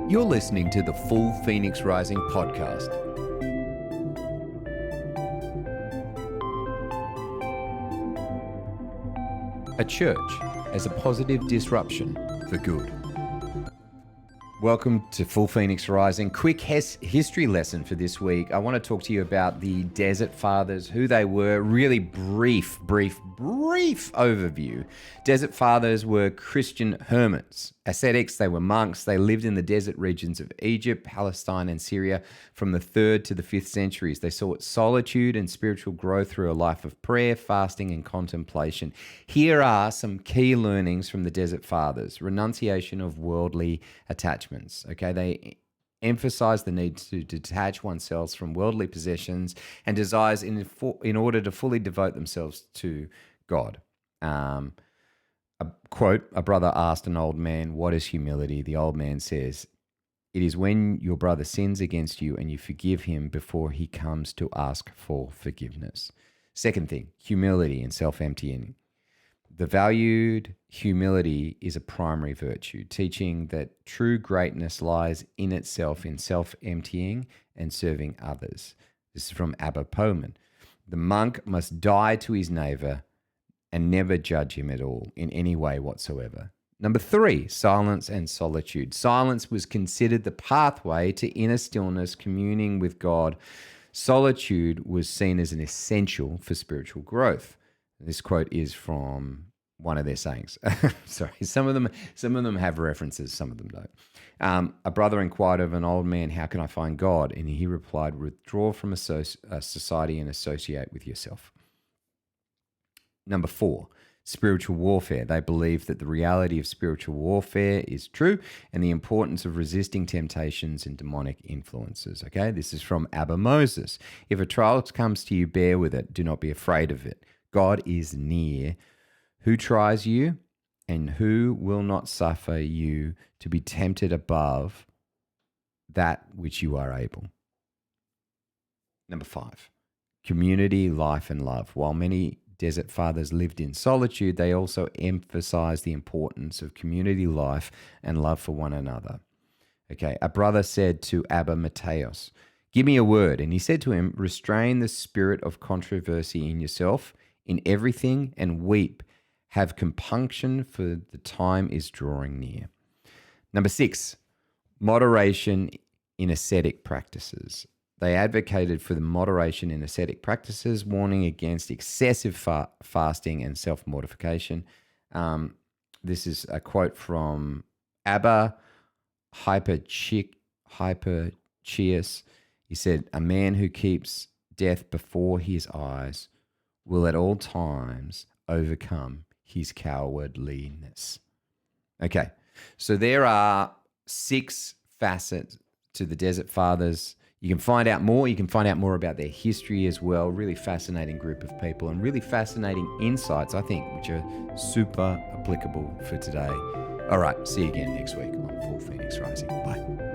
You're listening to the Full Phoenix Rising podcast. A church as a positive disruption for good. Welcome to Full Phoenix Rising. Quick history lesson for this week. I want to talk to you about the Desert Fathers, who they were. Really brief overview. Desert Fathers were Christian hermits, ascetics. They were monks. They lived in the desert regions of Egypt, Palestine, and Syria from the 3rd to the 5th centuries. They sought solitude and spiritual growth through a life of prayer, fasting, and contemplation. Here are some key learnings from the Desert Fathers. Renunciation of worldly attachments. Okay, they emphasize the need to detach oneself from worldly possessions and desires in order to fully devote themselves to God. A quote, a brother asked an old man, "What is humility?" The old man says, "It is when your brother sins against you and you forgive him before he comes to ask for forgiveness." Second thing, humility and self-emptying. The valued humility is a primary virtue, teaching that true greatness lies in itself in self-emptying and serving others. This is from Abba Pohman. The monk must die to his neighbor and never judge him at all in any way whatsoever. Number 3, silence and solitude. Silence was considered the pathway to inner stillness, communing with God. Solitude was seen as an essential for spiritual growth. This quote is from one of their sayings. Sorry, some of them have references, some of them don't. A brother inquired of an old man, "How can I find God?" And he replied, "Withdraw from a society and associate with yourself." Number 4, spiritual warfare. They believe that the reality of spiritual warfare is true and the importance of resisting temptations and demonic influences. Okay, this is from Abba Moses. "If a trial comes to you, bear with it. Do not be afraid of it. God is near, who tries you and who will not suffer you to be tempted above that which you are able." Number 5, community, life, and love. While many Desert Fathers lived in solitude, they also emphasized the importance of community life and love for one another. Okay, a brother said to Abba Mateos, "Give me a word." And he said to him, "Restrain the spirit of controversy in yourself, in everything, and weep. Have compunction, for the time is drawing near." Number 6, moderation in ascetic practices. They advocated for the moderation in ascetic practices, warning against excessive fasting and self-mortification. This is a quote from Abba Hyperchius. He said, "A man who keeps death before his eyes will at all times overcome his cowardliness." Okay, so there are 6 facets to the Desert Fathers. You can find out more. You can find out more about their history as well. Really fascinating group of people and really fascinating insights, I think, which are super applicable for today. All right, see you again next week on Full Phoenix Rising. Bye.